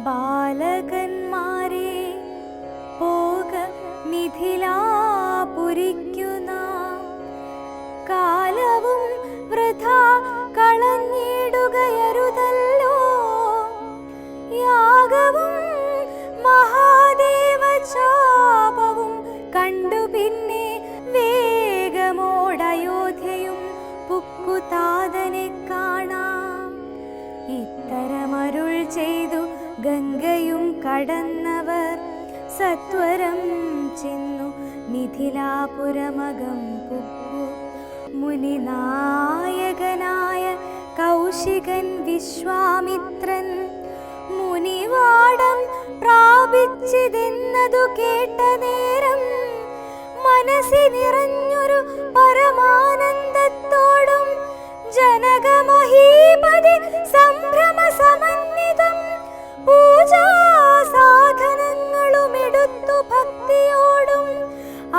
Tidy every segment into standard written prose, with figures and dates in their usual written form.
ബാലകന്മാരെ പോക മിഥിലാപുരിക്കു നാം, കാലവും വൃഥാ കളഞ്ഞിടുകയരുതല്ലോ. യാഗവും മഹാദേവചാപവും കണ്ടു പിന്നെ വേഗമോടയോധ്യയും പുക്കുതാതനെ കാണാം. ഇത്തരമരുൾ ചെയ്തു ഗംഗയും കടന്നവർ സത്വരം ചെന്നു മിഥിലാപുരമകം പുക്കു. മുനിനായകനായ കൗശികൻ വിശ്വാമിത്രൻ മുനിവാടം പ്രാപിച്ചിതെന്നതു കേട്ട നേരം മനസ്സി നിറഞ്ഞൊരു പരമാനന്ദത്തോടും ജനകമഹീപതി സംഭ്രമ സമന്വിതം പൂജാ സാധനങ്ങളും എടുത്തു ഭക്തിയോടും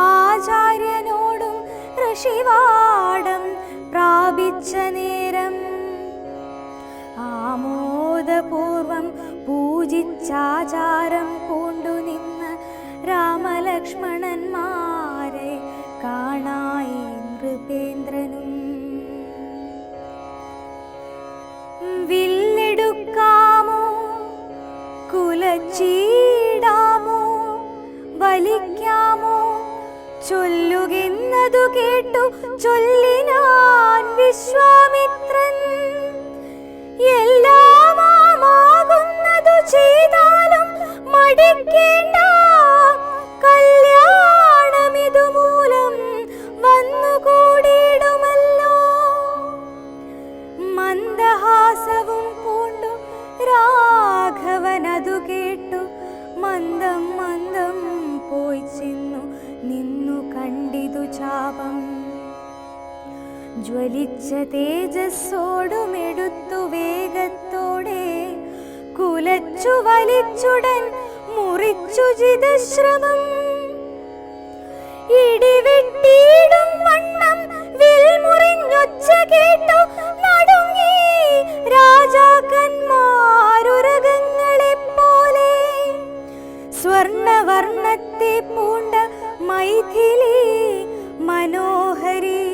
ആചാര്യനോടും ഋഷിവാടം പ്രാപിച്ച നേരം ആമോദപൂർവം പൂജിച്ചാചാരം പൂണ്ടു നിന്ന് രാമലക്ഷ്മണന്മാരെ കാണായി നൃപേന്ദ്രനും. വില്ലെടുക്കാമോ കുലച്ചീടാമോ വലിക്കാമോ ചൊല്ലുകെന്നതു കേട്ടു ചൊല്ലിനാൻ വിശ്വാമിത്രൻ. എല്ലാമാകുന്നതു ചെയ്താലും മടിക്കേണ്ട, കല്യാണമിതുമൂലം വന്നുകൂടിയിടുമല്ലോ. മന്ദഹാസവും പൂണ്ടു രാഘവനതു കേട്ടു മന്ദം മന്ദം പോയി ചെന്നു നിന്നു കണ്ടിതു ചാപം. ജ്വലിച്ച തേജസ്സോടുമെടുത്തു വേഗത്തോടെ കുലച്ചു വലിച്ചുടൻ മുറിച്ചു ജിതശ്രമം. ഇടിവെട്ടിയിടും വണ്ണം വിൽമുറിഞ്ഞൊച്ച കേട്ടു നടുങ്ങി രാജാക്കന്മാരുരകങ്ങളെപ്പോലെ. സ്വർണവർണ്ണത്തെ പൂണ്ട മൈഥിലി മനോഹരി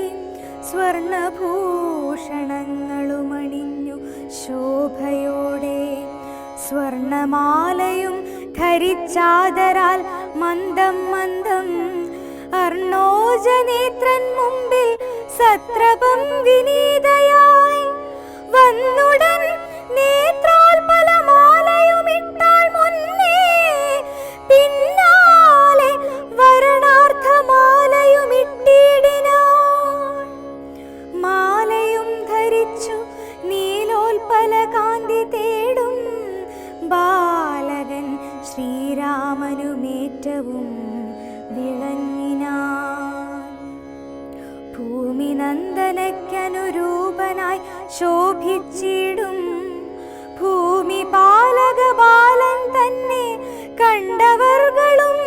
സ്വർണഭൂഷണങ്ങളുമണിഞ്ഞു ശോഭയോടെ, സ്വർണമാലയും ധരിച്ചാദരാൽ മന്ദം മന്ദം അർണോജനേത്രൻ മുമ്പിൽ സത്രപം വിനീതയായി വന്നുടൻ നേത്രോൽപലമാലയുമിട്ടാൽ മുന്നേ പിന്നാലെ വരണാർത്ഥമാലയുമിട്ടിടിനാൾ. മാലയും ധരിച്ചു നീലോൽപല കാന്തി തേടും ബാലകൻ ശ്രീരാമനുമേറ്റവും വിളങ്ങിനാൻ. ഭൂമി നന്ദനയ്ക്കനുരൂപനായി ശോഭിച്ചിടും ഭൂമി പാലക ബാലൻ തന്നെ കണ്ടവർകളും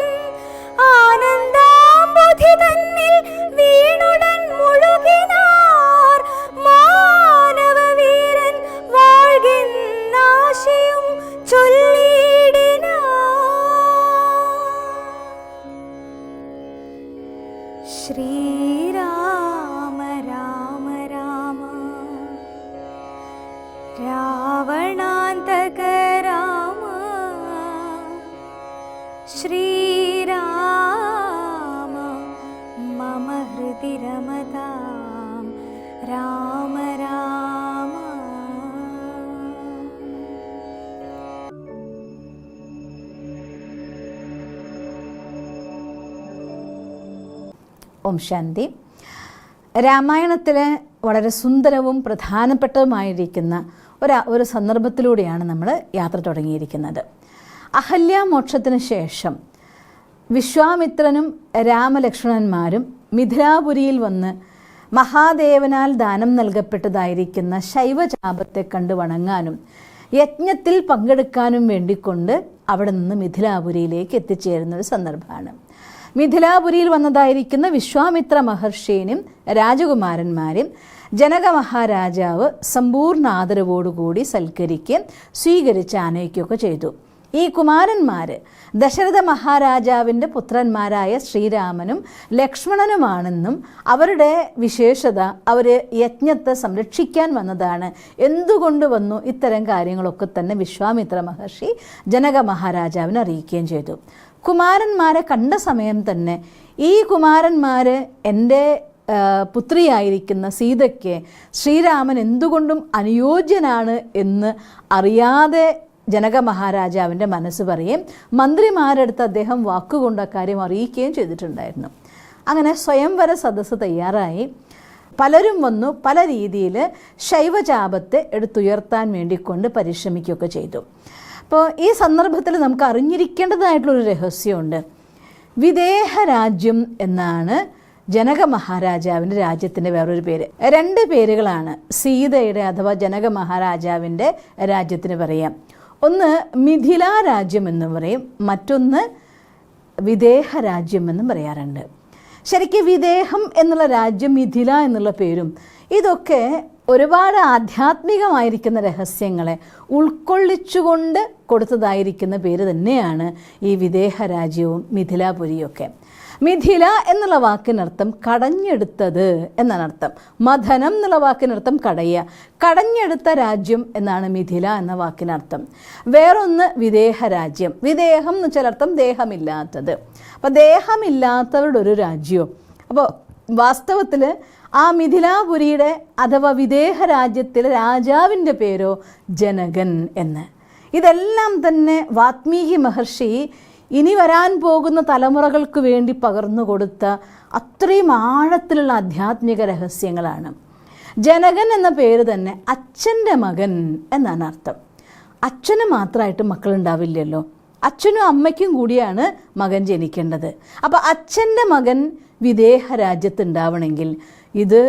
ആനന്ദാംബുധി തന്നിൽ വീണുടൻ മുഴുകിനാർ. മാനവവീരൻ വാഴ്കെന്നാശയും ചൊല്ലിയിടിനാർ. ശ്രീരാമ രാമ രാമ രാവണാന്തക രാമ, ശ്രീരാമ മമ ഹൃദി രമതാം രാമ രാമ. ഓം ശാന്തി. രാമായണത്തിൽ വളരെ സുന്ദരവും പ്രധാനപ്പെട്ടതുമായിരിക്കുന്ന ഒരു സന്ദർഭത്തിലൂടെയാണ് നമ്മൾ യാത്ര തുടങ്ങിയിരിക്കുന്നത്. അഹല്യാമോക്ഷത്തിന് ശേഷം വിശ്വാമിത്രനും രാമലക്ഷ്മണന്മാരും മിഥിലാപുരിയിൽ വന്ന് മഹാദേവനാൽ ദാനം നൽകപ്പെട്ടതായിരിക്കുന്ന ശൈവചാപത്തെ കണ്ട് വണങ്ങാനും യജ്ഞത്തിൽ പങ്കെടുക്കാനും വേണ്ടിക്കൊണ്ട് അവിടെ നിന്ന് മിഥിലാപുരിയിലേക്ക് എത്തിച്ചേരുന്നൊരു സന്ദർഭമാണ്. മിഥിലാപുരിയിൽ വന്നതായിരിക്കുന്ന വിശ്വാമിത്ര മഹർഷിയെയും രാജകുമാരന്മാരെയും ജനക മഹാരാജാവ് സമ്പൂർണ്ണ ആദരവോടുകൂടി സൽക്കരിക്കുകയും സ്വീകരിച്ച് ആനയിക്കുകയൊക്കെ ചെയ്തു. ഈ കുമാരന്മാർ ദശരഥ മഹാരാജാവിൻ്റെ പുത്രന്മാരായ ശ്രീരാമനും ലക്ഷ്മണനുമാണെന്നും അവരുടെ വിശേഷത അവർ യജ്ഞത്തെ സംരക്ഷിക്കാൻ വന്നതാണ്, എന്തുകൊണ്ട് വന്നു, ഇത്തരം കാര്യങ്ങളൊക്കെ തന്നെ വിശ്വാമിത്ര മഹർഷി ജനക മഹാരാജാവിനെ അറിയിക്കുകയും ചെയ്തു. കുമാരന്മാരെ കണ്ട സമയം തന്നെ ഈ കുമാരന്മാർ എൻ്റെ പുത്രിയായിരിക്കുന്ന സീതയ്ക്ക് ശ്രീരാമൻ എന്തുകൊണ്ടും അനുയോജ്യനാണ് എന്ന് അറിയാതെ ജനക മഹാരാജാവിൻ്റെ മനസ്സ് പറയും. മന്ത്രിമാരെടുത്ത് അദ്ദേഹം വാക്കുകൊണ്ട് അക്കാര്യം അറിയിക്കുകയും ചെയ്തിട്ടുണ്ടായിരുന്നു. അങ്ങനെ സ്വയംവര സദസ്സ് തയ്യാറായി. പലരും വന്നു പല രീതിയിൽ ശൈവചാപത്തെ എടുത്തുയർത്താൻ വേണ്ടിക്കൊണ്ട് പരിശ്രമിക്കുകയൊക്കെ ചെയ്തു. അപ്പോൾ ഈ സന്ദർഭത്തിൽ നമുക്ക് അറിഞ്ഞിരിക്കേണ്ടതായിട്ടുള്ളൊരു രഹസ്യമുണ്ട്. വിദേഹ രാജ്യം എന്നാണ് ജനക മഹാരാജാവിൻ്റെ രാജ്യത്തിൻ്റെ വേറൊരു പേര്. 2 പേരുകളാണ് സീതയുടെ അഥവാ ജനക മഹാരാജാവിൻ്റെ രാജ്യത്തിന് പറയാം. ഒന്ന് മിഥില രാജ്യം എന്നും പറയും, മറ്റൊന്ന് വിദേഹ രാജ്യം എന്നും പറയാറുണ്ട്. ശരിക്കും വിദേഹം എന്നുള്ള രാജ്യം, മിഥില എന്നുള്ള പേരും ഇതൊക്കെ ഒരുപാട് ആധ്യാത്മികമായിരിക്കുന്ന രഹസ്യങ്ങളെ ഉൾക്കൊള്ളിച്ചുകൊണ്ട് കൊടുത്തതായിരിക്കുന്ന പേര് തന്നെയാണ് ഈ വിദേഹ രാജ്യവും മിഥിലാപുരിയൊക്കെ. മിഥില എന്നുള്ള വാക്കിനർത്ഥം കടഞ്ഞെടുത്തത് എന്നാണ് അർത്ഥം. മഥനം എന്നുള്ള വാക്കിനർത്ഥം കടയുക, കടഞ്ഞെടുത്ത രാജ്യം എന്നാണ് മിഥില എന്ന വാക്കിനർത്ഥം. വേറൊന്ന് വിദേഹ രാജ്യം. വിദേഹം എന്ന് വെച്ചാൽ അർത്ഥം ദേഹമില്ലാത്തത്. അപ്പോൾ ദേഹമില്ലാത്തവരുടെ ഒരു രാജ്യവും. അപ്പോൾ വാസ്തവത്തിൽ ആ മിഥിലാപുരിയുടെ അഥവാ വിദേഹ രാജ്യത്തിലെ രാജാവിൻ്റെ പേരോ ജനകൻ എന്ന്. ഇതെല്ലാം തന്നെ വാത്മീകി മഹർഷി ഇനി വരാൻ പോകുന്ന തലമുറകൾക്ക് വേണ്ടി പകർന്നു കൊടുത്ത അത്രയും ആഴത്തിലുള്ള ആധ്യാത്മിക രഹസ്യങ്ങളാണ്. ജനകൻ എന്ന പേര് തന്നെ അച്ഛൻ്റെ മകൻ എന്നാണ് അർത്ഥം. അച്ഛന് മാത്രമായിട്ട് മക്കളുണ്ടാവില്ലല്ലോ, അച്ഛനും അമ്മയ്ക്കും കൂടിയാണ് മകൻ ജനിക്കേണ്ടത്. അപ്പോൾ അച്ഛൻ്റെ മകൻ വിദേഹ രാജ്യത്തുണ്ടാവണമെങ്കിൽ ഇത്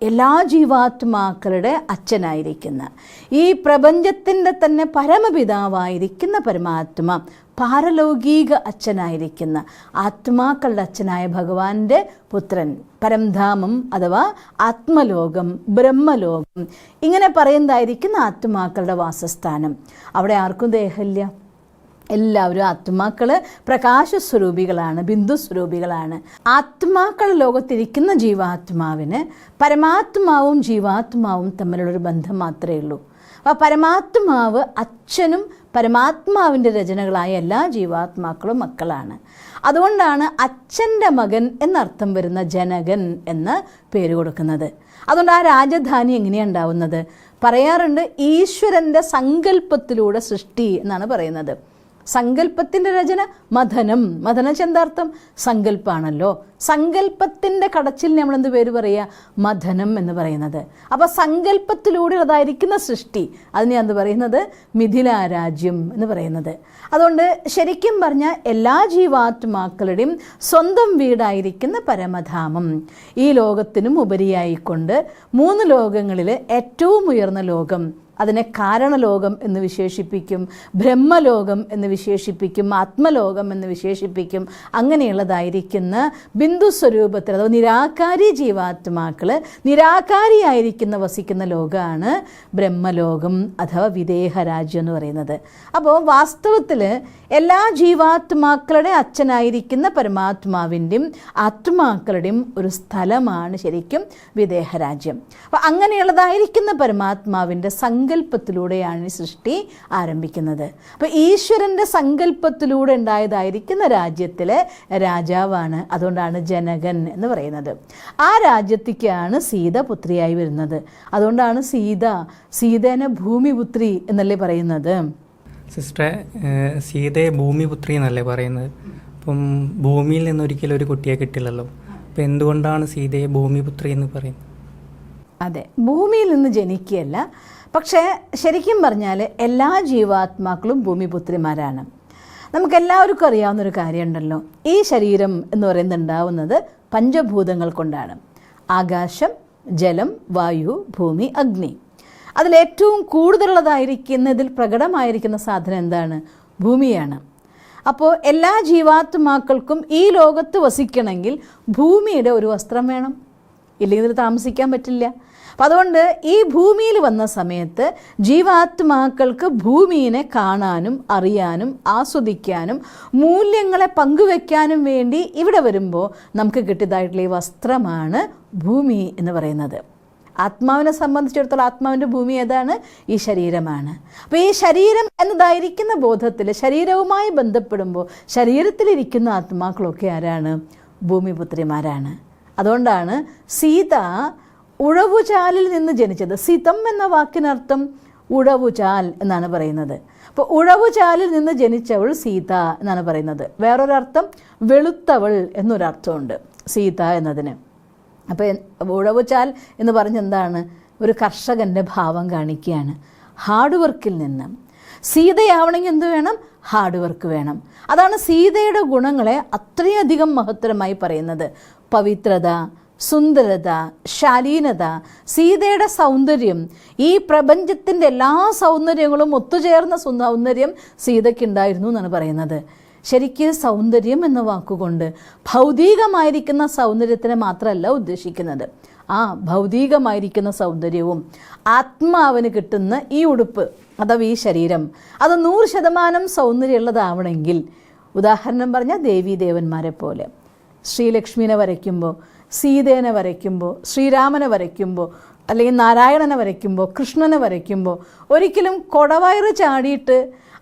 എല്ലാ ജീവാത്മാക്കളുടെ അച്ഛനായിരിക്കുന്ന, ഈ പ്രപഞ്ചത്തിൻ്റെ തന്നെ പരമപിതാവായിരിക്കുന്ന പരമാത്മ, പാരലൗകിക അച്ഛനായിരിക്കുന്ന ആത്മാക്കളുടെ അച്ഛനായ ഭഗവാന്റെ പുത്രൻ, പരംധാമം അഥവാ ആത്മലോകം, ബ്രഹ്മലോകം ഇങ്ങനെ പറയുന്നതായിരിക്കുന്ന ആത്മാക്കളുടെ വാസസ്ഥാനം. അവിടെ ആർക്കും ദേഹമില്ല, എല്ലാവരും ആത്മാക്കൾ പ്രകാശസ്വരൂപികളാണ്, ബിന്ദുസ്വരൂപികളാണ്. ആത്മാക്കൾ ലോകത്തിരിക്കുന്ന ജീവാത്മാവിന് പരമാത്മാവും ജീവാത്മാവും തമ്മിലുള്ളൊരു ബന്ധം മാത്രമേ ഉള്ളൂ. അപ്പോൾ പരമാത്മാവ് അച്ഛനും പരമാത്മാവിൻ്റെ രചനകളായ എല്ലാ ജീവാത്മാക്കളും മക്കളാണ്. അതുകൊണ്ടാണ് അച്ഛൻ്റെ മകൻ എന്നർത്ഥം വരുന്ന ജനകൻ എന്ന് പേര് കൊടുക്കുന്നത്. അതുകൊണ്ട് ആ രാജധാനി എങ്ങനെയാണ് ഉണ്ടാവുന്നത്? പറയാറുണ്ട് ഈശ്വരൻ്റെ സങ്കല്പത്തിലൂടെ സൃഷ്ടി എന്നാണ് പറയുന്നത്. സങ്കല്പത്തിൻ്റെ രചന മഥനം. മഥനം എന്താർത്ഥം? സങ്കല്പമാണല്ലോ. സങ്കല്പത്തിൻ്റെ കടച്ചിൽ നമ്മളെന്ത് പേര് പറയുക? മഥനം എന്ന് പറയുന്നത്. അപ്പോൾ സങ്കല്പത്തിലൂടെ അതായിരിക്കുന്ന സൃഷ്ടി, അതിനെ എന്ത് പറയുന്നത്? മിഥിലാരാജ്യം എന്ന് പറയുന്നത്. അതുകൊണ്ട് ശരിക്കും പറഞ്ഞാൽ എല്ലാ ജീവാത്മാക്കളുടെയും സ്വന്തം വീടായിരിക്കുന്ന പരമധാമം, ഈ ലോകത്തിനും ഉപരിയായിക്കൊണ്ട് 3 ലോകങ്ങളിൽ ഏറ്റവും ഉയർന്ന ലോകം, അതിനെ കാരണലോകം എന്ന് വിശേഷിപ്പിക്കും, ബ്രഹ്മലോകം എന്ന് വിശേഷിപ്പിക്കും, ആത്മലോകം എന്ന് വിശേഷിപ്പിക്കും. അങ്ങനെയുള്ളതായിരിക്കുന്ന ബിന്ദു സ്വരൂപത്തിൽ അഥവാ നിരാകാരി ജീവാത്മാക്കൾ നിരാകാരിയായിരിക്കുന്ന വസിക്കുന്ന ലോകമാണ് ബ്രഹ്മലോകം അഥവാ വിദേഹ രാജ്യം എന്ന് പറയുന്നത്. അപ്പോൾ വാസ്തവത്തിൽ എല്ലാ ജീവാത്മാക്കളുടെ അച്ഛനായിരിക്കുന്ന പരമാത്മാവിൻ്റെയും ആത്മാക്കളുടെയും ഒരു സ്ഥലമാണ് ശരിക്കും വിദേഹ രാജ്യം. അപ്പോൾ അങ്ങനെയുള്ളതായിരിക്കുന്ന പരമാത്മാവിൻ്റെ സങ്കല്പത്തിലൂടെയാണ് ഈ സൃഷ്ടി ആരംഭിക്കുന്നത്. അപ്പോൾ ഈശ്വരൻ്റെ സങ്കല്പത്തിലൂടെ ഉണ്ടായതായിരിക്കുന്ന രാജ്യത്തിലെ രാജാവാണ്. അതുകൊണ്ടാണ് ജനകൻ എന്ന് പറയുന്നത്. ആ രാജ്യത്തേക്കാണ് സീത പുത്രിയായി വരുന്നത്. അതുകൊണ്ടാണ് സീതേനെ ഭൂമിപുത്രി എന്നല്ലേ പറയുന്നത്. സിസ്റ്ററെ, സീതയെ ഭൂമിപുത്രി എന്നല്ലേ പറയുന്നത്. അപ്പം ഭൂമിയിൽ നിന്ന് ഒരിക്കലും ഒരു കുട്ടിയെ കിട്ടില്ലല്ലോ. അപ്പം എന്തുകൊണ്ടാണ് സീതയെ ഭൂമിപുത്രി എന്ന് പറയുന്നത്? അതെ, ഭൂമിയിൽ നിന്ന് ജനിക്കുകയല്ല, പക്ഷേ ശരിക്കും പറഞ്ഞാൽ എല്ലാ ജീവാത്മാക്കളും ഭൂമിപുത്രിമാരാണ്. നമുക്കെല്ലാവർക്കും അറിയാവുന്നൊരു കാര്യമുണ്ടല്ലോ, ഈ ശരീരം എന്ന് പറയുന്നത് ഉണ്ടാവുന്നത് പഞ്ചഭൂതങ്ങൾ കൊണ്ടാണ്. ആകാശം, ജലം, വായു, ഭൂമി, അഗ്നി. അതിലേറ്റവും കൂടുതലുള്ളതായിരിക്കുന്നതിൽ പ്രകടമായിരിക്കുന്ന സാധനം എന്താണ്? ഭൂമിയാണ്. അപ്പോൾ എല്ലാ ജീവാത്മാക്കൾക്കും ഈ ലോകത്ത് വസിക്കണമെങ്കിൽ ഭൂമിയുടെ ഒരു വസ്ത്രം വേണം, ഇല്ലെങ്കിൽ ഇതിൽ താമസിക്കാൻ പറ്റില്ല. അപ്പം അതുകൊണ്ട് ഈ ഭൂമിയിൽ വന്ന സമയത്ത് ജീവാത്മാക്കൾക്ക് ഭൂമിയെ കാണാനും അറിയാനും ആസ്വദിക്കാനും മൂല്യങ്ങളെ പങ്കുവെക്കാനും വേണ്ടി ഇവിടെ വരുമ്പോൾ നമുക്ക് കിട്ടിയതായിട്ടുള്ള ഈ വസ്ത്രമാണ് ഭൂമി എന്ന് പറയുന്നത്. ആത്മാവിനെ സംബന്ധിച്ചിടത്തോളം ആത്മാവിൻ്റെ ഭൂമി ഏതാണ്? ഈ ശരീരമാണ്. അപ്പോൾ ഈ ശരീരം എന്നതായിരിക്കുന്ന ബോധത്തിൽ ശരീരവുമായി ബന്ധപ്പെടുമ്പോൾ ശരീരത്തിലിരിക്കുന്ന ആത്മാക്കളൊക്കെ ആരാണ്? ഭൂമിപുത്രിമാരാണ്. അതുകൊണ്ടാണ് സീത ഉഴവുചാലിൽ നിന്ന് ജനിച്ചത്. സിതം എന്ന വാക്കിനർത്ഥം ഉഴവുചാൽ എന്നാണ് പറയുന്നത്. അപ്പോൾ ഉഴവുചാലിൽ നിന്ന് ജനിച്ചവൾ സീത എന്നാണ് പറയുന്നത്. വേറൊരർത്ഥം വെളുത്തവൾ എന്നൊരർത്ഥമുണ്ട് സീത എന്നതിന്. അപ്പോൾ ഉഴവുചാൽ എന്ന് പറഞ്ഞെന്താണ്? ഒരു കർഷകൻ്റെ ഭാവം കാണിക്കുകയാണ്. ഹാർഡ് വർക്കിൽ നിന്ന് സീതയാവണമെങ്കിൽ എന്ത് വേണം? ഹാർഡ് വർക്ക് വേണം. അതാണ് സീതയുടെ ഗുണങ്ങളെ അത്രയധികം മഹത്തരമായി പറയുന്നത്. പവിത്രത, സുന്ദരത, ശാലീനത, സീതയുടെ സൗന്ദര്യം, ഈ പ്രപഞ്ചത്തിൻ്റെ എല്ലാ സൗന്ദര്യങ്ങളും ഒത്തുചേർന്ന സൗന്ദര്യം സീതയ്ക്കുണ്ടായിരുന്നു എന്നാണ് പറയുന്നത്. ശരിക്ക് സൗന്ദര്യം എന്ന വാക്കുകൊണ്ട് ഭൗതികമായിരിക്കുന്ന സൗന്ദര്യത്തിനെ മാത്രമല്ല ഉദ്ദേശിക്കുന്നത്. ആ ഭൗതികമായിരിക്കുന്ന സൗന്ദര്യവും ആത്മാവിന് കിട്ടുന്ന ഈ ഉടുപ്പ് അഥവാ ഈ ശരീരം അത് 100% സൗന്ദര്യമുള്ളതാവണമെങ്കിൽ, ഉദാഹരണം പറഞ്ഞാൽ ദേവീദേവന്മാരെ പോലെ ശ്രീലക്ഷ്മിനെ വരയ്ക്കുമ്പോൾ, സീതേനെ വരയ്ക്കുമ്പോൾ, ശ്രീരാമനെ വരയ്ക്കുമ്പോൾ, അല്ലെങ്കിൽ നാരായണനെ വരയ്ക്കുമ്പോൾ, കൃഷ്ണനെ വരയ്ക്കുമ്പോൾ ഒരിക്കലും കൊടവയറ് ചാടിയിട്ട്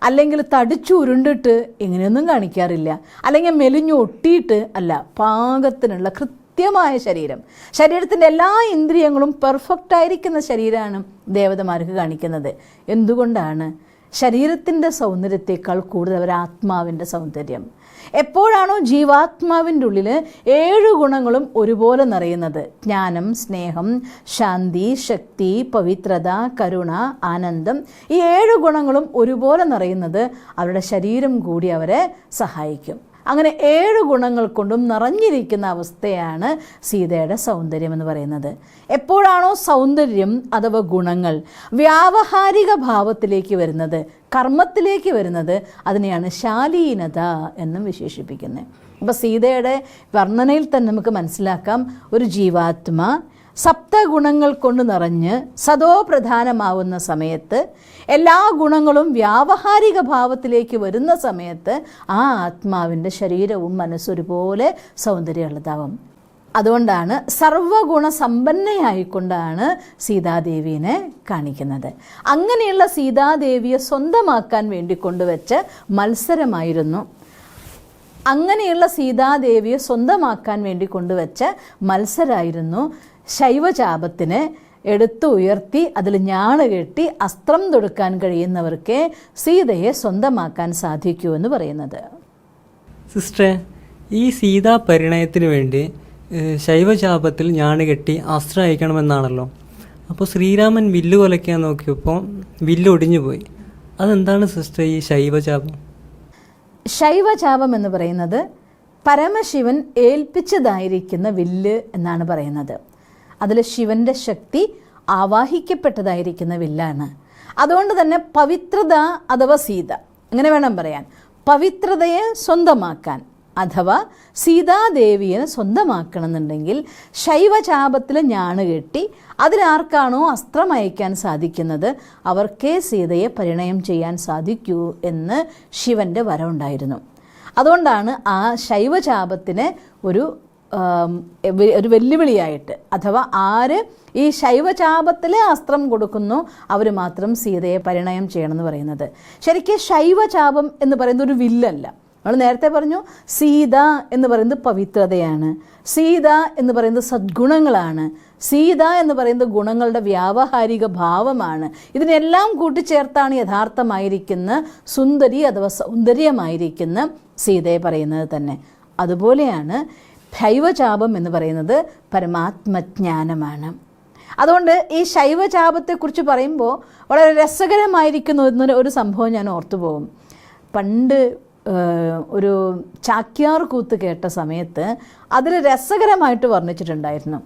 അല്ലെങ്കിൽ തടിച്ചു ഉരുണ്ടിട്ട് ഇങ്ങനെയൊന്നും കാണിക്കാറില്ല. അല്ലെങ്കിൽ മെലിഞ്ഞു ഒട്ടിയിട്ട് അല്ല, പാകത്തിനുള്ള കൃത്യമായ ശരീരം, ശരീരത്തിൻ്റെ എല്ലാ ഇന്ദ്രിയങ്ങളും പെർഫെക്റ്റ് ആയിരിക്കുന്ന ശരീരമാണ് ദേവതമാർക്ക് കാണിക്കുന്നത്. എന്തുകൊണ്ടാണ്? ശരീരത്തിൻ്റെ സൗന്ദര്യത്തെക്കാൾ കൂടുതൽ അവർ ആത്മാവിൻ്റെ സൗന്ദര്യം. എപ്പോഴാണോ ജീവാത്മാവിൻ്റെ ഉള്ളിൽ 7 ഗുണങ്ങളും ഒരുപോലെ നിറയുന്നത്, ജ്ഞാനം, സ്നേഹം, ശാന്തി, ശക്തി, പവിത്രത, കരുണ, ആനന്ദം, ഈ 7 ഗുണങ്ങളും ഒരുപോലെ നിറയുന്നത് അവരുടെ ശരീരം കൂടി അവരെ സഹായിക്കും. അങ്ങനെ 7 ഗുണങ്ങൾ കൊണ്ടും നിറഞ്ഞിരിക്കുന്ന അവസ്ഥയാണ് സീതയുടെ സൗന്ദര്യം എന്ന് പറയുന്നത്. എപ്പോഴാണോ സൗന്ദര്യം അഥവാ ഗുണങ്ങൾ വ്യാവഹാരിക ഭാവത്തിലേക്ക് വരുന്നത്, കർമ്മത്തിലേക്ക് വരുന്നത്, അതിനെയാണ് ശാലീനത എന്നും വിശേഷിപ്പിക്കുന്നത്. അപ്പോൾ സീതയുടെ വർണ്ണനയിൽ തന്നെ നമുക്ക് മനസ്സിലാക്കാം, ഒരു ജീവാത്മ സപ്തഗുണങ്ങൾ കൊണ്ട് നിറഞ്ഞ് സദോ പ്രധാനമാവുന്ന സമയത്ത്, എല്ലാ ഗുണങ്ങളും വ്യാവഹാരിക ഭാവത്തിലേക്ക് വരുന്ന സമയത്ത് ആ ആത്മാവിൻ്റെ ശരീരവും മനസ്സൊരുപോലെ സൗന്ദര്യമുള്ളതാവും. അതുകൊണ്ടാണ് സർവഗുണ സമ്പന്നയായിക്കൊണ്ടാണ് സീതാദേവിയെ കാണിക്കുന്നത്. അങ്ങനെയുള്ള സീതാദേവിയെ സ്വന്തമാക്കാൻ വേണ്ടി കൊണ്ടുവച്ച മത്സരമായിരുന്നു. അങ്ങനെയുള്ള സീതാദേവിയെ സ്വന്തമാക്കാൻ വേണ്ടി കൊണ്ടുവച്ച മത്സരമായിരുന്നു ശൈവചാപത്തിനെ എടുത്തു ഉയർത്തി അതിൽ ഞാണ് കെട്ടി അസ്ത്രം തൊടുക്കാൻ കഴിയുന്നവർക്ക് സീതയെ സ്വന്തമാക്കാൻ സാധിക്കൂ എന്ന് പറയുന്നത്. സിസ്റ്ററെ, ഈ സീതാ പരിണയത്തിന് വേണ്ടി ശൈവചാപത്തിൽ ഞാണ് കെട്ടി അസ്ത്രം അയക്കണമെന്നാണല്ലോ. അപ്പോൾ ശ്രീരാമൻ വില്ല് കൊലയ്ക്കാൻ നോക്കിയപ്പോൾ വില്ല് ഒടിഞ്ഞു പോയി. അതെന്താണ് സിസ്റ്റർ ഈ ശൈവചാപം? ശൈവചാപം എന്ന് പറയുന്നത് പരമശിവൻ ഏൽപ്പിച്ചതായിരിക്കുന്ന വില്ല് എന്നാണ് പറയുന്നത്. അതിൽ ശിവൻ്റെ ശക്തി ആവാഹിക്കപ്പെട്ടതായിരിക്കുന്ന വില്ലാണ്. അതുകൊണ്ട് തന്നെ പവിത്രത അഥവാ സീത, അങ്ങനെ വേണം പറയാൻ, പവിത്രതയെ സ്വന്തമാക്കാൻ അഥവാ സീതാദേവിയെ സ്വന്തമാക്കണമെന്നുണ്ടെങ്കിൽ ശൈവചാപത്തിൽ ഞാണ് കെട്ടി അതിലാർക്കാണോ അസ്ത്രം അയക്കാൻ സാധിക്കുന്നത് അവർക്കേ സീതയെ പരിണയം ചെയ്യാൻ സാധിക്കൂ എന്ന് ശിവൻ്റെ വരമുണ്ടായിരുന്നു. അതുകൊണ്ടാണ് ആ ശൈവചാപത്തിന് ഒരു വെല്ലുവിളിയായിട്ട്, അഥവാ ആര് ഈ ശൈവചാപത്തിൽ അസ്ത്രം കൊടുക്കുന്നു അവർ മാത്രം സീതയെ പരിണയം ചെയ്യണമെന്ന് പറയുന്നത്. ശരിക്കും ശൈവചാപം എന്ന് പറയുന്നത് ഒരു വില്ലല്ല. നമ്മൾ നേരത്തെ പറഞ്ഞു സീത എന്ന് പറയുന്നത് പവിത്രതയാണ്, സീത എന്ന് പറയുന്നത് സദ്ഗുണങ്ങളാണ്, സീത എന്ന് പറയുന്നത് ഗുണങ്ങളുടെ വ്യാവഹാരിക ഭാവമാണ്. ഇതിനെല്ലാം കൂട്ടിച്ചേർത്താണ് യഥാർത്ഥമായിരിക്കുന്ന സുന്ദരി അഥവാ സൗന്ദര്യമായിരിക്കുന്ന സീതയെ പറയുന്നത് തന്നെ. അതുപോലെയാണ് ശൈവചാപം എന്ന് പറയുന്നത് പരമാത്മജ്ഞാനമാണ്. അതുകൊണ്ട് ഈ ശൈവചാപത്തെക്കുറിച്ച് പറയുമ്പോൾ വളരെ രസകരമായിരിക്കുന്ന ഒരു സംഭവം ഞാൻ ഓർത്തുപോകും. പണ്ട് ഒരു ചാക്യാർ കൂത്ത് കേട്ട സമയത്ത് അതിൽ രസകരമായിട്ട് വർണ്ണിച്ചിട്ടുണ്ടായിരുന്നു.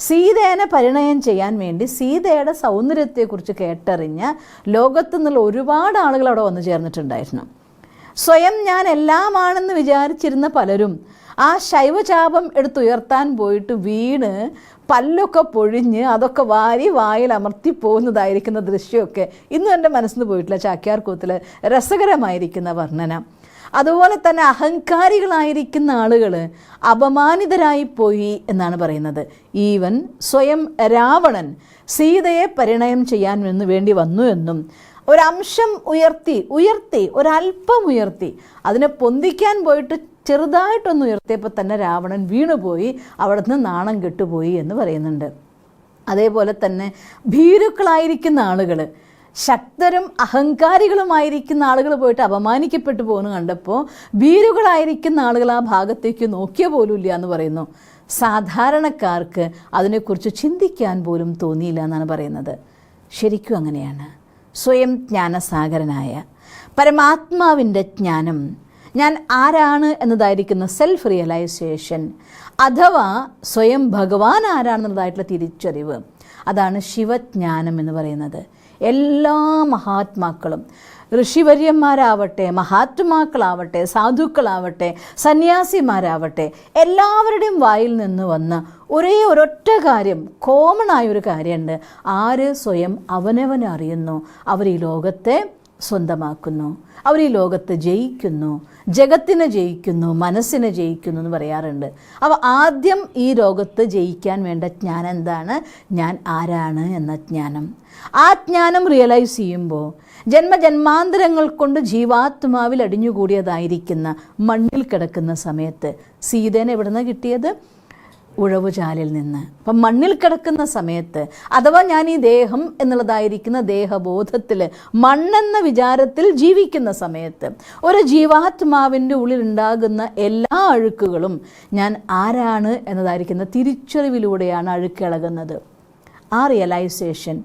സീതേനെ പരിണയം ചെയ്യാൻ വേണ്ടി സീതയുടെ സൗന്ദര്യത്തെക്കുറിച്ച് കേട്ടറിഞ്ഞ ലോകത്തു നിന്നുള്ള ഒരുപാട് ആളുകൾ അവിടെ വന്നു ചേർന്നിട്ടുണ്ടായിരുന്നു. സ്വയം ഞാൻ എല്ലാമാണെന്ന് വിചാരിച്ചിരുന്ന പലരും ആ ശൈവചാപം എടുത്തുയർത്താൻ പോയിട്ട് വീണ് പല്ലൊക്കെ പൊഴിഞ്ഞ് അതൊക്കെ വാരി വായിൽ അമർത്തി പോകുന്നതായിരിക്കുന്ന ദൃശ്യമൊക്കെ ഇന്നും എൻ്റെ മനസ്സിൽ നിന്ന് പോയിട്ടില്ല. ചാക്യാർകൂത്തിൽ രസകരമായിരിക്കുന്ന വർണ്ണന. അതുപോലെ തന്നെ അഹങ്കാരികളായിരിക്കുന്ന ആളുകൾ അപമാനിതരായി പോയി എന്നാണ് പറയുന്നത്. ഈവൻ സ്വയം രാവണൻ സീതയെ പരിണയം ചെയ്യാൻ വേണ്ടി വന്നു എന്നും ഒരംശം ഉയർത്തി ഒരല്പം ഉയർത്തി അതിനെ പൊന്തിക്കാൻ പോയിട്ട് ചെറുതായിട്ടൊന്ന് ഉയർത്തിയപ്പോൾ തന്നെ രാവണൻ വീണുപോയി, അവിടെ നിന്ന് നാണം കെട്ടുപോയി എന്ന് പറയുന്നുണ്ട്. അതേപോലെ തന്നെ ഭീരുക്കളായിരിക്കുന്ന ആളുകൾ, ശക്തരും അഹങ്കാരികളുമായിരിക്കുന്ന ആളുകൾ പോയിട്ട് അപമാനിക്കപ്പെട്ടു പോകുന്നു കണ്ടപ്പോൾ ഭീരുകളായിരിക്കുന്ന ആളുകൾ ആ ഭാഗത്തേക്ക് നോക്കിയ പോലും ഇല്ല എന്ന് പറയുന്നു. സാധാരണക്കാർക്ക് അതിനെക്കുറിച്ച് ചിന്തിക്കാൻ പോലും തോന്നിയില്ല എന്നാണ് പറയുന്നത്. ശരിക്കും അങ്ങനെയാണ്. സ്വയം ജ്ഞാനസാഗരനായ പരമാത്മാവിൻ്റെ ജ്ഞാനം, ഞാൻ ആരാണ് എന്നതായിരിക്കുന്ന സെൽഫ് റിയലൈസേഷൻ, അഥവാ സ്വയം ഭഗവാൻ ആരാണെന്നതായിട്ടുള്ള തിരിച്ചറിവ്, അതാണ് ശിവജ്ഞാനം എന്ന് പറയുന്നത്. എല്ലാ മഹാത്മാക്കളും, ഋഷിവര്യന്മാരാവട്ടെ, മഹാത്മാക്കളാവട്ടെ, സാധുക്കളാവട്ടെ, സന്യാസിമാരാവട്ടെ, എല്ലാവരുടെയും വായിൽ നിന്ന് വന്ന ഒരൊറ്റ കാര്യം, കോമൺ ആയൊരു കാര്യമുണ്ട്. ആര് സ്വയം അവനവനെ അറിയുന്നു, അവർ ഈ ലോകത്തെ സ്വന്തമാക്കുന്നു, അവർ ഈ ലോകത്ത് ജയിക്കുന്നു, ജഗത്തിനെ ജയിക്കുന്നു, മനസ്സിനെ ജയിക്കുന്നു എന്ന് പറയാറുണ്ട്. അപ്പോൾ ആദ്യം ഈ ലോകത്ത് ജയിക്കാൻ വേണ്ട ജ്ഞാനം എന്താണ്? ഞാൻ ആരാണ് എന്ന ജ്ഞാനം. ആ ജ്ഞാനം റിയലൈസ് ചെയ്യുമ്പോൾ ജന്മജന്മാന്തരങ്ങൾ കൊണ്ട് ജീവാത്മാവിൽ അടിഞ്ഞുകൂടിയതായിരിക്കുന്ന മണ്ണിൽ കിടക്കുന്ന സമയത്ത്, സീതേനെ എവിടെ നിന്നാണ് കിട്ടിയത്? ഉഴവുചാലിൽ നിന്ന്. അപ്പം മണ്ണിൽ കിടക്കുന്ന സമയത്ത്, അഥവാ ഞാൻ ഈ ദേഹം എന്നുള്ളതായിരിക്കുന്ന ദേഹബോധത്തിൽ മണ്ണെന്ന വിചാരത്തിൽ ജീവിക്കുന്ന സമയത്ത് ഒരു ജീവാത്മാവിൻ്റെ ഉള്ളിലുണ്ടാകുന്ന എല്ലാ അഴുക്കുകളും ഞാൻ ആരാണ് എന്നതായിരിക്കുന്ന തിരിച്ചറിവിലൂടെയാണ് അഴുക്കിളകുന്നത്. ആ റിയലൈസേഷൻ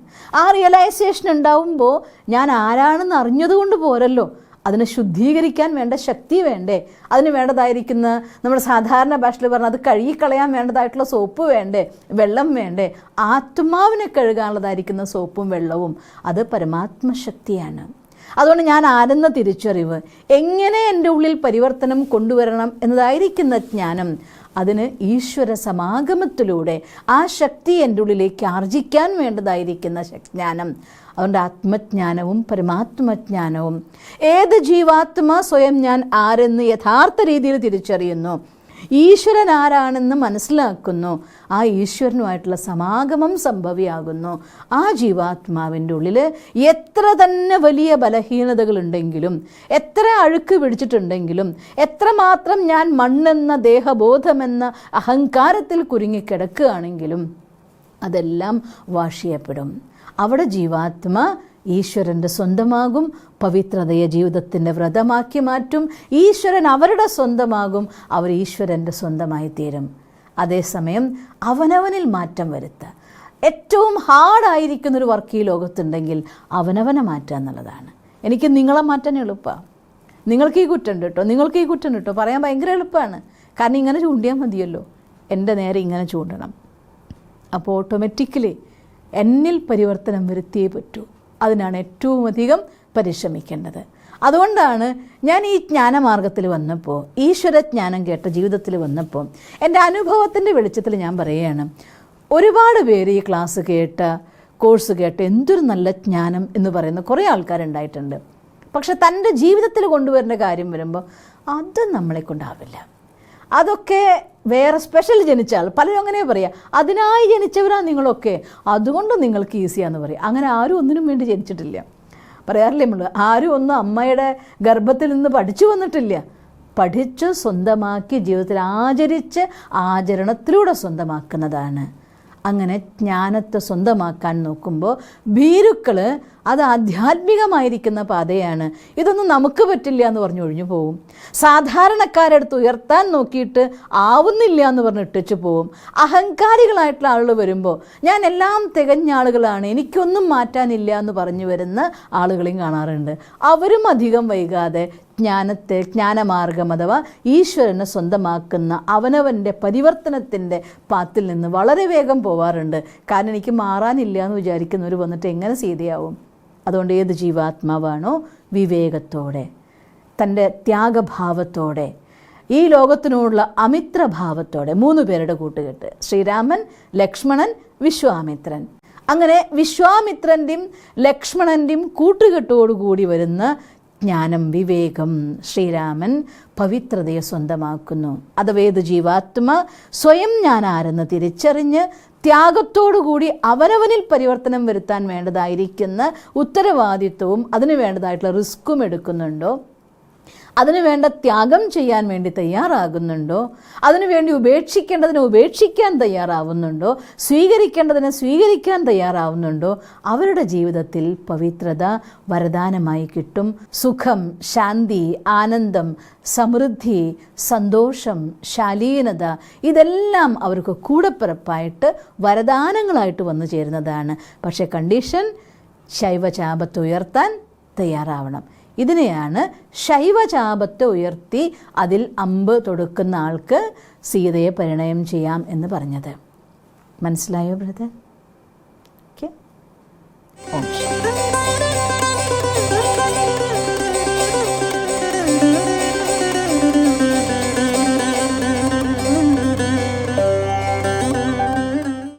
ഉണ്ടാവുമ്പോൾ ഞാൻ ആരാണെന്ന് അറിഞ്ഞതുകൊണ്ട് പോരല്ലോ, അതിനെ ശുദ്ധീകരിക്കാൻ വേണ്ട ശക്തി വേണ്ടേ? അതിന് വേണ്ടതായിരിക്കുന്ന, നമ്മുടെ സാധാരണ ഭാഷയിൽ പറഞ്ഞാൽ അത് കഴുകിക്കളയാൻ വേണ്ടതായിട്ടുള്ള സോപ്പ് വേണ്ടേ, വെള്ളം വേണ്ടേ? ആത്മാവിനെ കഴുകാനുള്ളതായിരിക്കുന്ന സോപ്പും വെള്ളവും അത് പരമാത്മശക്തിയാണ്. അതുകൊണ്ട് ഞാൻ ആരെന്ന തിരിച്ചറിവ്, എങ്ങനെ എൻ്റെ ഉള്ളിൽ പരിവർത്തനം കൊണ്ടുവരണം എന്നതായിരിക്കുന്ന ജ്ഞാനം, അതിന് ഈശ്വര സമാഗമത്തിലൂടെ ആ ശക്തി എൻ്റെ ഉള്ളിലേക്ക് ആർജിക്കാൻ വേണ്ടതായിരിക്കുന്ന ജ്ഞാനം. അതുകൊണ്ട് ആത്മജ്ഞാനവും പരമാത്മജ്ഞാനവും, ഏത് ജീവാത്മ സ്വയം ഞാൻ ആരെന്ന് യഥാർത്ഥ രീതിയിൽ തിരിച്ചറിയുന്നു, ഈശ്വരൻ ആരാണെന്ന് മനസ്സിലാക്കുന്നു, ആ ഈശ്വരനുമായിട്ടുള്ള സമാഗമം സംഭവിയാകുന്നു. ആ ജീവാത്മാവിൻ്റെ ഉള്ളിൽ എത്ര തന്നെ വലിയ ബലഹീനതകളുണ്ടെങ്കിലും, എത്ര അഴുക്ക് പിടിച്ചിട്ടുണ്ടെങ്കിലും, എത്രമാത്രം ഞാൻ മണ്ണെന്ന ദേഹബോധമെന്ന അഹങ്കാരത്തിൽ കുരുങ്ങിക്കിടക്കുകയാണെങ്കിലും അതെല്ലാം വാഷ് ചെയ്യപ്പെടും. അവിടെ ജീവാത്മ ഈശ്വരൻ്റെ സ്വന്തമാകും, പവിത്രതയെ ജീവിതത്തിൻ്റെ വ്രതമാക്കി മാറ്റും, ഈശ്വരൻ അവരുടെ സ്വന്തമാകും, അവർ ഈശ്വരൻ്റെ സ്വന്തമായി തീരും. അതേസമയം അവനവനിൽ മാറ്റം വരുത്തുക, ഏറ്റവും ഹാർഡായിരിക്കുന്നൊരു വർക്ക് ഈ ലോകത്തുണ്ടെങ്കിൽ അവനവനെ മാറ്റുക എന്നുള്ളതാണ്. എനിക്ക് നിങ്ങളെ മാറ്റാൻ എളുപ്പമാണ്. നിങ്ങൾക്ക് ഈ കുറ്റം കേട്ടോ, നിങ്ങൾക്ക് ഈ കുറ്റം കേട്ടോ പറയാൻ ഭയങ്കര എളുപ്പമാണ്. കാരണം ഇങ്ങനെ ചൂണ്ടിയാൽ മതിയല്ലോ, എൻ്റെ നേരെ ഇങ്ങനെ ചൂണ്ടണം. അപ്പോൾ ഓട്ടോമാറ്റിക്കലി എന്നിൽ പരിവർത്തനം വരുത്തിയേ പറ്റൂ. അതിനാണ് ഏറ്റവും അധികം പരിശ്രമിക്കേണ്ടത്. അതുകൊണ്ടാണ് ഞാൻ ഈ ജ്ഞാനമാർഗത്തിൽ വന്നപ്പോൾ, ഈശ്വരജ്ഞാനം കേട്ട ജീവിതത്തിൽ വന്നപ്പോൾ, എൻ്റെ അനുഭവത്തിൻ്റെ വെളിച്ചത്തിൽ ഞാൻ പറയുകയാണ്, ഒരുപാട് പേര് ഈ ക്ലാസ് കേട്ട, കോഴ്സ് കേട്ട് എന്തൊരു നല്ല ജ്ഞാനം എന്ന് പറയുന്ന കുറേ ആൾക്കാരുണ്ടായിട്ടുണ്ട്. പക്ഷെ തൻ്റെ ജീവിതത്തിൽ കൊണ്ടുവരേണ്ട കാര്യം വരുമ്പോൾ അത് നമ്മളെ കൊണ്ടാവില്ല. അതൊക്കെ വേറെ സ്പെഷ്യൽ ജനിച്ചാൽ, പലരും അങ്ങനെ പറയാം, അതിനായി ജനിച്ചവരാ നിങ്ങളൊക്കെ, അതുകൊണ്ട് നിങ്ങൾക്ക് ഈസിയാന്ന് പറയും. അങ്ങനെ ആരും ഒന്നിനും വേണ്ടി ജനിച്ചിട്ടില്ല. പറയാറില്ലേ നമ്മൾ, ആരും ഒന്നും അമ്മയുടെ ഗർഭത്തിൽ നിന്ന് പഠിച്ചു വന്നിട്ടില്ല. പഠിച്ച് സ്വന്തമാക്കി ജീവിതത്തിൽ ആചരിച്ച് ആചരണത്തിലൂടെ സ്വന്തമാക്കുന്നതാണ്. അങ്ങനെ ജ്ഞാനത്തെ സ്വന്തമാക്കാൻ നോക്കുമ്പോൾ ഭീരുക്കൾ അത് ആധ്യാത്മികമായിരിക്കുന്ന പാതയാണ്, ഇതൊന്നും നമുക്ക് പറ്റില്ല എന്ന് പറഞ്ഞ് ഒഴിഞ്ഞു പോവും. സാധാരണക്കാരെടുത്ത് ഉയർത്താൻ നോക്കിയിട്ട് ആവുന്നില്ല എന്ന് പറഞ്ഞ് ഇട്ടിച്ചു പോവും. അഹങ്കാരികളായിട്ടുള്ള ആളുകൾ വരുമ്പോൾ ഞാൻ എല്ലാം തികഞ്ഞ ആളുകളാണ്, എനിക്കൊന്നും മാറ്റാനില്ല എന്ന് പറഞ്ഞു വരുന്ന ആളുകളെയും കാണാറുണ്ട്. അവരും അധികം വൈകാതെ ജ്ഞാനമാർഗം അഥവാ ഈശ്വരനെ സ്വന്തമാക്കുന്ന അവനവൻ്റെ പരിവർത്തനത്തിൻ്റെ പാത്തിൽ നിന്ന് വളരെ വേഗം പോവാറുണ്ട്. കാരണം എനിക്ക് മാറാനില്ല എന്ന് വിചാരിക്കുന്നവർ വന്നിട്ട് എങ്ങനെ സീതയാവും? അതുകൊണ്ട് ഏത് ജീവാത്മാവാണോ വിവേകത്തോടെ തൻ്റെ ത്യാഗഭാവത്തോടെ, ഈ ലോകത്തിനോടുള്ള അമിത്രഭാവത്തോടെ 3 പേരുടെ കൂട്ടുകെട്ട്, ശ്രീരാമൻ, ലക്ഷ്മണൻ, വിശ്വാമിത്രൻ. അങ്ങനെ വിശ്വാമിത്രൻ്റെയും ലക്ഷ്മണൻ്റെയും കൂട്ടുകെട്ടോടുകൂടി വരുന്ന ജ്ഞാനം, വിവേകം, ശ്രീരാമൻ പവിത്രതയെ സ്വന്തമാക്കുന്നു. അഥവേത് ജീവാത്മ സ്വയം ഞാൻ ആരെന്ന് തിരിച്ചറിഞ്ഞ് ത്യാഗത്തോടുകൂടി അവനവനിൽ പരിവർത്തനം വരുത്താൻ വേണ്ടതായിരിക്കുന്ന ഉത്തരവാദിത്വവും അതിന് വേണ്ടതായിട്ടുള്ള റിസ്ക്കും എടുക്കുന്നുണ്ടോ, അതിനു വേണ്ട ത്യാഗം ചെയ്യാൻ വേണ്ടി തയ്യാറാകുന്നുണ്ടോ, അതിനുവേണ്ടി ഉപേക്ഷിക്കേണ്ടതിനെ ഉപേക്ഷിക്കാൻ തയ്യാറാവുന്നുണ്ടോ, സ്വീകരിക്കേണ്ടതിനെ സ്വീകരിക്കാൻ തയ്യാറാവുന്നുണ്ടോ, അവരുടെ ജീവിതത്തിൽ പവിത്രത വരദാനമായി കിട്ടും. സുഖം, ശാന്തി, ആനന്ദം, സമൃദ്ധി, സന്തോഷം, ശാലീനത, ഇതെല്ലാം അവർക്ക് കൂടപ്പിറപ്പായിട്ട് വരദാനങ്ങളായിട്ട് വന്നു ചേരുന്നതാണ്. പക്ഷേ കണ്ടീഷൻ, ശൈവചാപത്തെ ഉയർത്താൻ തയ്യാറാവണം. ഇതിനെയാണ് ശൈവചാപത്തെ ഉയർത്തി അതിൽ അമ്പ് തൊടുക്കുന്ന ആൾക്ക് സീതയെ പരിണയം ചെയ്യാം എന്ന് പറഞ്ഞത്. മനസ്സിലായോ ബ്രദർ? ഓക്കെ. ഓം ശാന്തി.